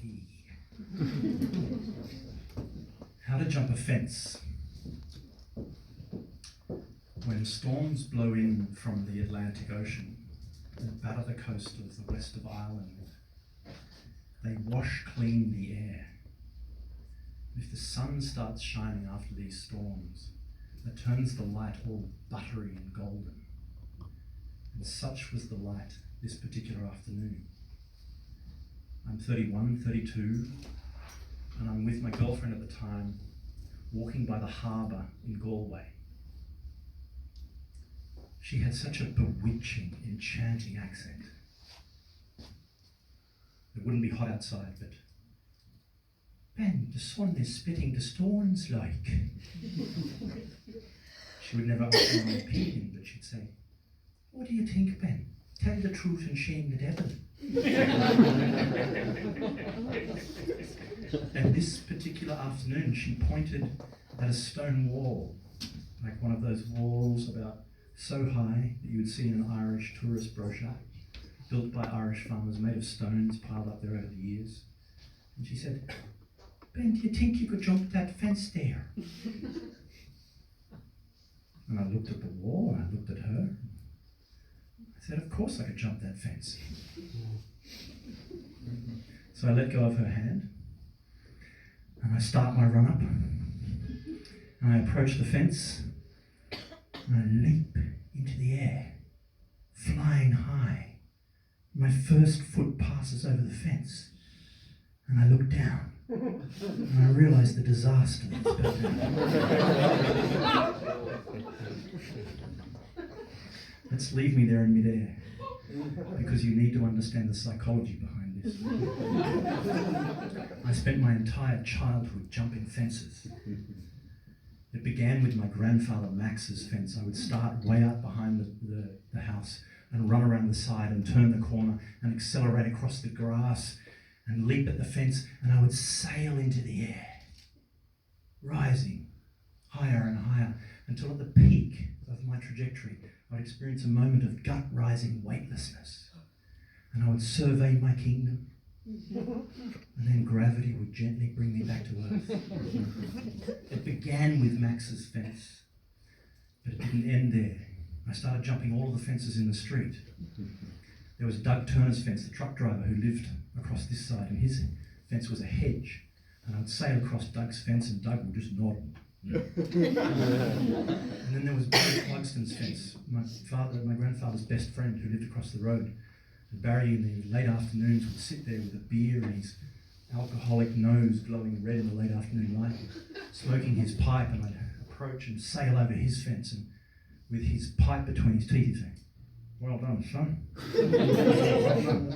tea. How to jump a fence. When storms blow in from the Atlantic Ocean and batter the coast of the west of Ireland, they wash clean the air. If the sun starts shining after these storms, it turns the light all buttery and golden. And such was the light this particular afternoon. I'm 31, 32, and I'm with my girlfriend at the time, walking by the harbour in Galway. She had such a bewitching, enchanting accent. It wouldn't be hot outside, but Ben, the sun is spitting the stones like. She would never ask me my opinion, but she'd say, what do you think, Ben? Tell the truth and shame the devil. And this particular afternoon, she pointed at a stone wall, like one of those walls about so high that you would see in an Irish tourist brochure, built by Irish farmers, made of stones piled up there over the years. And she said, Ben, do you think you could jump that fence there? And I looked at the wall and I looked at her. I said, of course I could jump that fence. So I let go of her hand and I start my run up and I approach the fence and I leap into the air, flying high. My first foot passes over the fence and I look down and I realise the disaster that's about to happen. Let's leave me there in midair, because you need to understand the psychology behind this. I spent my entire childhood jumping fences. It began with my grandfather Max's fence. I would start way out behind the house and run around the side and turn the corner and accelerate across the grass and leap at the fence, and I would sail into the air, rising higher and higher until at the peak of my trajectory I'd experience a moment of gut-rising weightlessness, and I would survey my kingdom, and then gravity would gently bring me back to earth. It began with Max's fence, but it didn't end there. I started jumping all of the fences in the street. There was Doug Turner's fence, the truck driver who lived across this side, and his fence was a hedge. And I'd sail across Doug's fence and Doug would just nod. And then there was Barry Clugston's fence, my grandfather's best friend who lived across the road. And Barry in the late afternoons would sit there with a beer and his alcoholic nose glowing red in the late afternoon light, smoking his pipe, and I'd approach and sail over his fence, and with his pipe between his teeth he'd say, well done, son. Well done.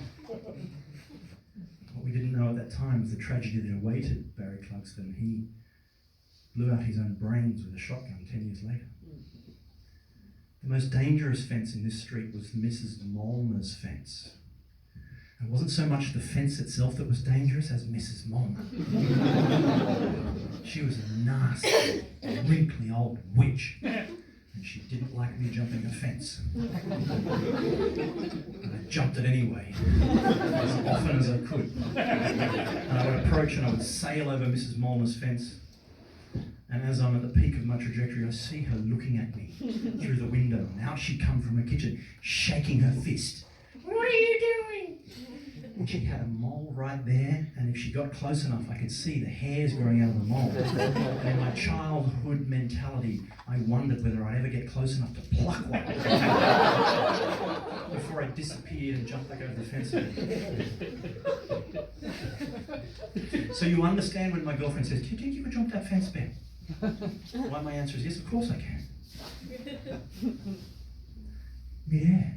What we didn't know at that time was the tragedy that awaited Barry Clugston. He blew out his own brains with a shotgun 10 years later. The most dangerous fence in this street was Mrs. Molnar's fence. It wasn't so much the fence itself that was dangerous as Mrs. Molnar. She was a nasty, wrinkly old witch. And she didn't like me jumping a fence. And I jumped it anyway, as often as I could. And I would approach and I would sail over Mrs. Molnar's fence. And as I'm at the peak of my trajectory, I see her looking at me through the window. And out she'd come from her kitchen, shaking her fist. What are you doing? And she had a mole right there, and if she got close enough, I could see the hairs growing out of the mole. And in my childhood mentality, I wondered whether I'd ever get close enough to pluck one before I disappeared and jumped back over the fence again. So you understand when my girlfriend says, do you think you could jump that fence, Ben? Why my answer is yes, of course I can. Yeah.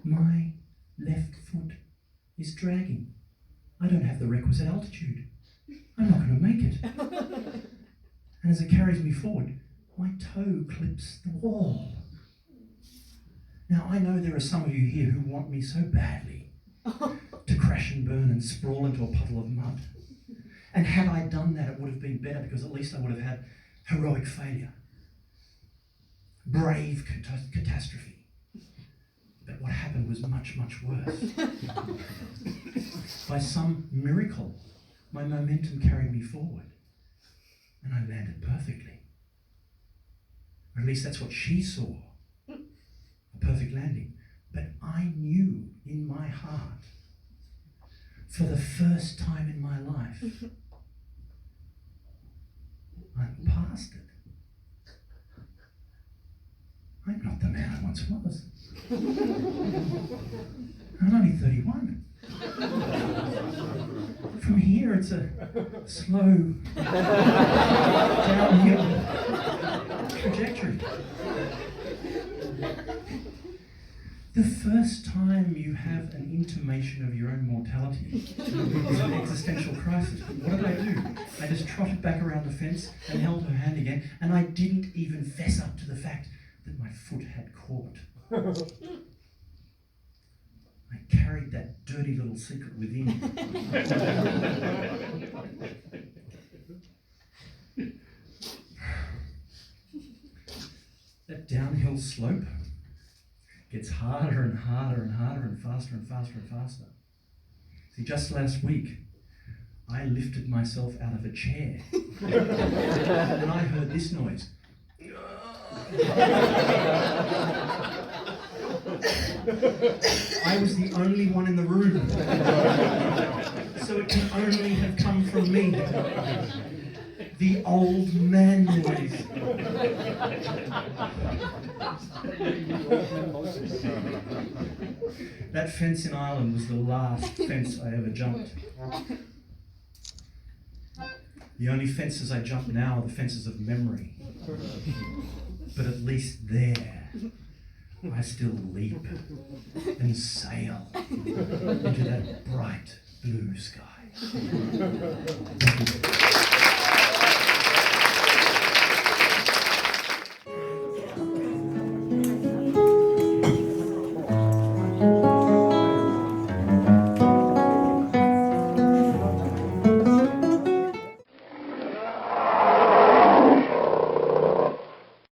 My left foot is dragging. I don't have the requisite altitude. I'm not going to make it. And as it carries me forward, my toe clips the wall. Now, I know there are some of you here who want me so badly to crash and burn and sprawl into a puddle of mud. And had I done that, it would have been better, because at least I would have had heroic failure, brave catastrophe. But But what happened was much, much worse. By some miracle, my momentum carried me forward, and I landed perfectly. Or at least that's what she saw, a perfect landing. But I knew in my heart, for the first time in my life, I'm past it. I'm not the man I once was. I'm only 31. From here, it's a slow downhill trajectory. The first time you have an intimation of your own mortality is an existential crisis. What did I do? I just trotted back around the fence and held her hand again, and I didn't even fess up to the fact that my foot had caught. I carried that dirty little secret within. That downhill slope gets harder and harder and harder and faster and faster and faster. See, just last week, I lifted myself out of a chair and I heard this noise. I was the only one in the room, so it can only have come from me. The old man noise. That fence in Ireland was the last fence I ever jumped. The only fences I jump now are the fences of memory. But at least there, I still leap and sail into that bright blue sky. Thank you.